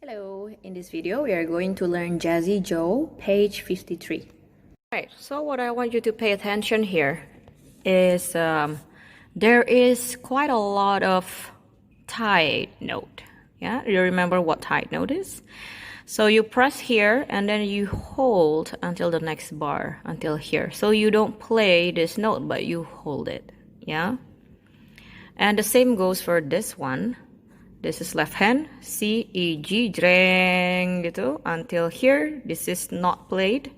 Hello, in this video we are going to learn Jazzy Joe, page 53. Alright, so what I want you to pay attention here is there is quite a lot of tight note. Yeah, you remember what tight note is? So you press here and then you hold until the next bar, until here. So you don't play this note, but you hold it. Yeah? And the same goes for this one. This is left hand, C, E, G, jreng gitu, until here. This is not played.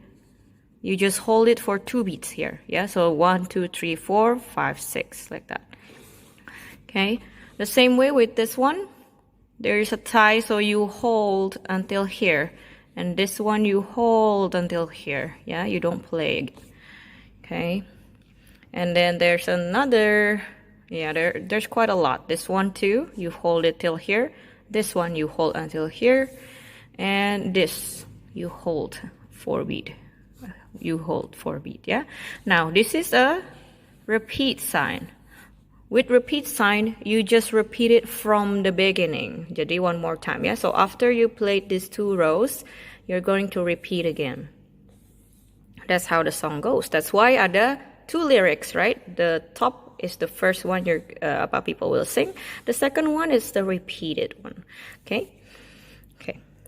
You just hold it for 2 beats here, yeah? So 1, 2, 3, 4, 5, 6, like that. Okay, the same way with this one. There is a tie, so you hold until here. And this one you hold until here, yeah? You don't play, okay? And then there's another... Yeah, there's quite a lot. This one too, you hold it till here. This one you hold until here. And this, you hold 4 beat. You hold 4 beat, yeah? Now, this is a repeat sign. With repeat sign, you just repeat it from the beginning. Jadi one more time, yeah? So after you played these 2 rows, you're going to repeat again. That's how the song goes. That's why ada 2 lyrics, right? The top is the first one people will sing. The second one is the repeated one. Okay.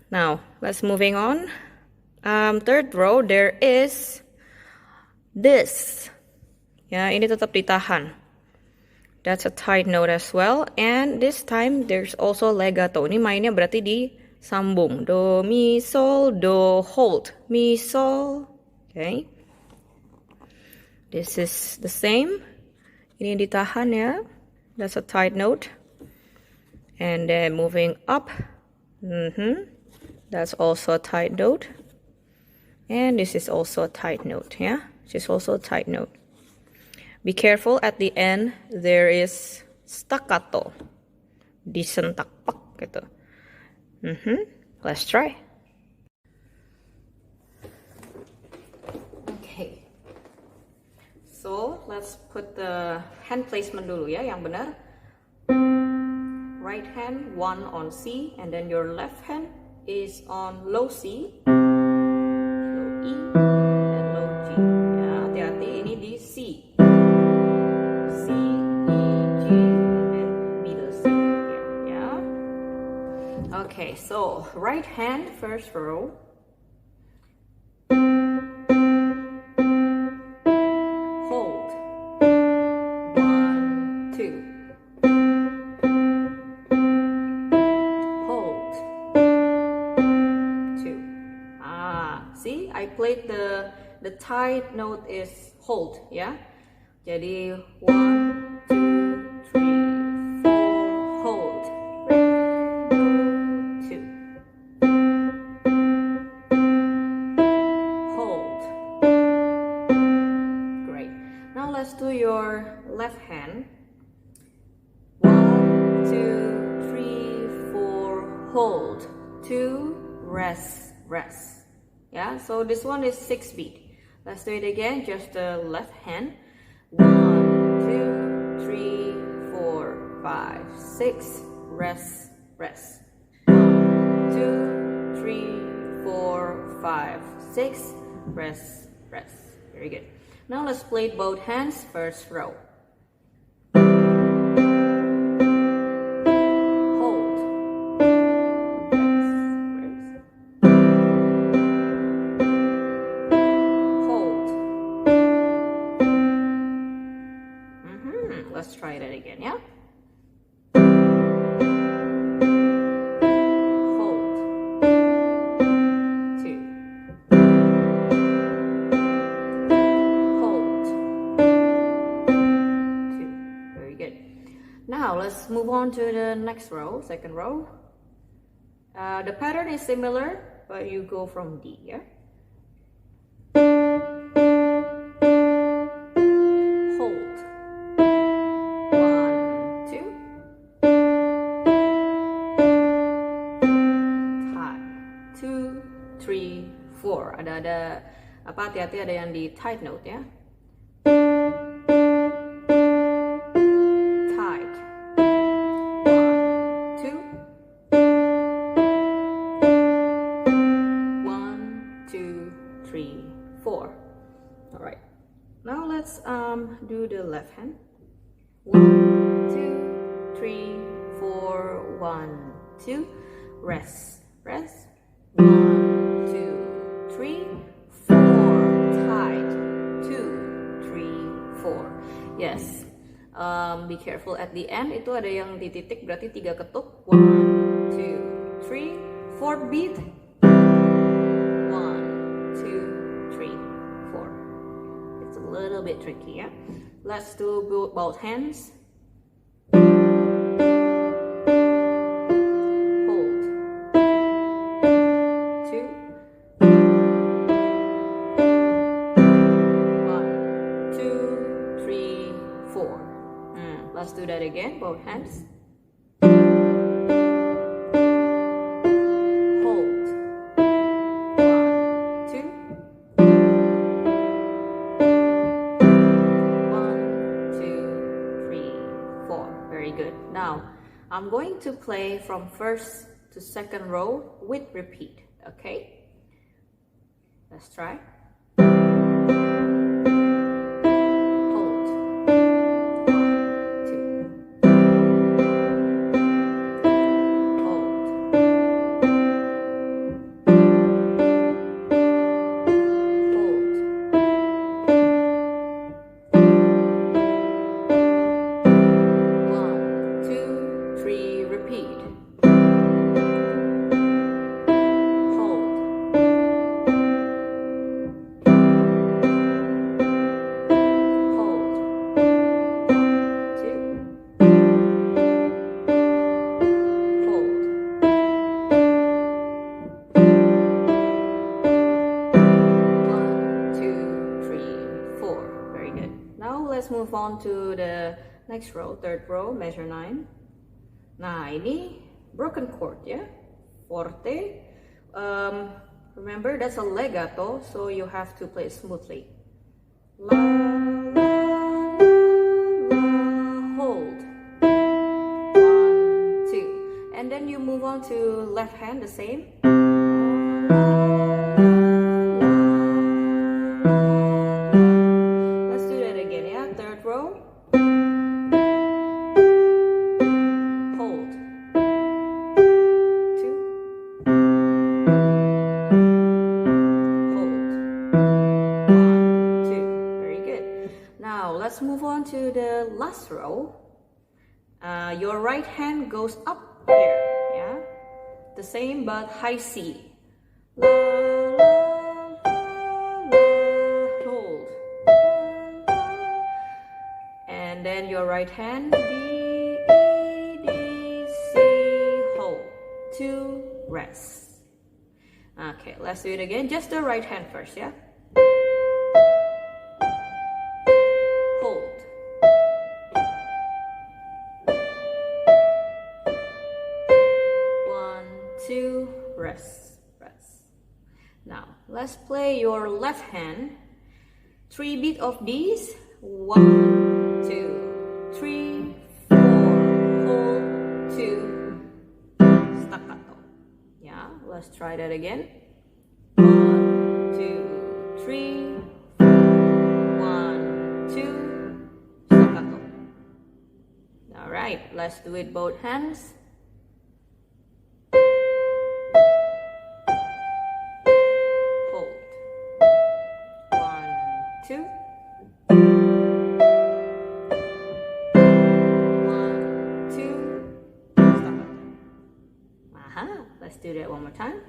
Now let's moving on. Third row there is this. Ya, ini tetap ditahan. That's a tight note as well. And this time there's also legato. Ini mainnya berarti disambung. Do, mi, sol, do, hold. Mi, sol. Okay. This is the same. Ini ditahan ya. That's a tight note. And then moving up. That's also a tight note. And this is also a tight note, yeah? This is also a tight note. Be careful at the end there is staccato. Disentak pak gitu. Let's try. Okay. So, let's put the hand placement dulu ya, yang benar. Right hand 1 on C, and then your left hand is on low C, low E, and low G. Ya, hati-hati ini di C. C, E, G, and then middle C here, ya. Okay, so right hand, first row. See, I played the tight note is hold, yeah? Jadi 1, 2, 3, 4, hold. 2. Hold. Great. Now let's do your left hand. 1, 2, 3, 4, hold. 2, rest, rest. Yeah, so this one is 6 beat. Let's do it again, just the left hand. 1, 2, 3, 4, 5, 6. Rest, rest. 1, 2, 3, 4, 5, 6. Rest, rest. Very good. Now let's play both hands, first row. Let's try that again, yeah? Hold. 2. Hold. 2. Very good. Now let's move on to the next row, second row. The pattern is similar, but you go from D, yeah? Ada apa, hati-hati ada yang di tight note ya. Tight. 1, 2. left hand. 1, 2, 3, 4. 1, 2. Rest. Rest. 1, 2, 3, 4. Tight. 2, 3, 4. Yes. Be careful at the end. Itu ada yang di titik, berarti 3 ketuk. 1, 2, 3, 4 beat. 1, 2, 3, 4. It's a little bit tricky, yeah? Let's do both hands. Hold. 2. 1, 2, 3, 4. Let's do that again, both hands. Hold. 1, 2. 1, 2, 3, 4. Very good. Now, I'm going to play from first to second row with repeat, okay? Let's try. Let's move on to the next row, third row, measure 9. Nah, ini broken chord, ya, forte. Remember that's a legato, so you have to play smoothly. La, la, la, la, hold. 1, 2, and then you move on to left hand, the same. Row. Hold. 2. Hold. 1, 2. Very good. Now let's move on to the last row. Your right hand goes up here, yeah? The same but high C. La, la, la, la. Hold. And then your right hand, D, E, D, C, hold. 2, rest. Okay, let's do it again. Just the right hand first, yeah? Hold. 1, 2, rest, rest. Now, let's play your left hand. 3 beat of these. 1, 2, 3, 4, hold, 2, staccato. Yeah, let's try that again. 1, 2, 3, 1, 2, staccato. All right, let's do it both hands. Hold. 1, 2. Let's do that one more time.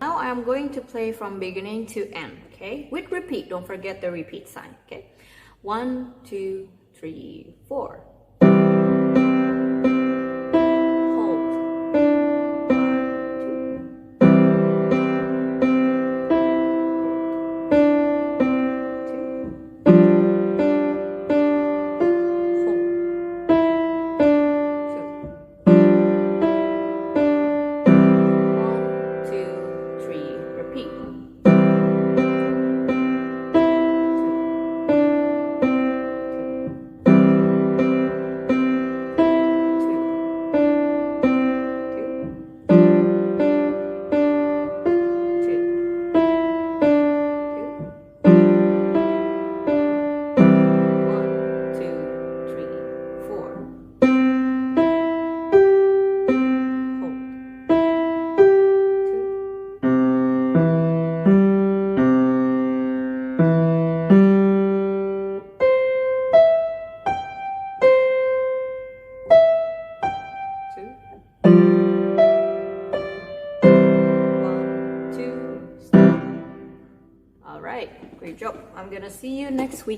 Now I'm going to play from beginning to end, okay? With repeat, don't forget the repeat sign, okay? 1, 2, 3, 4. I'm gonna see you next week.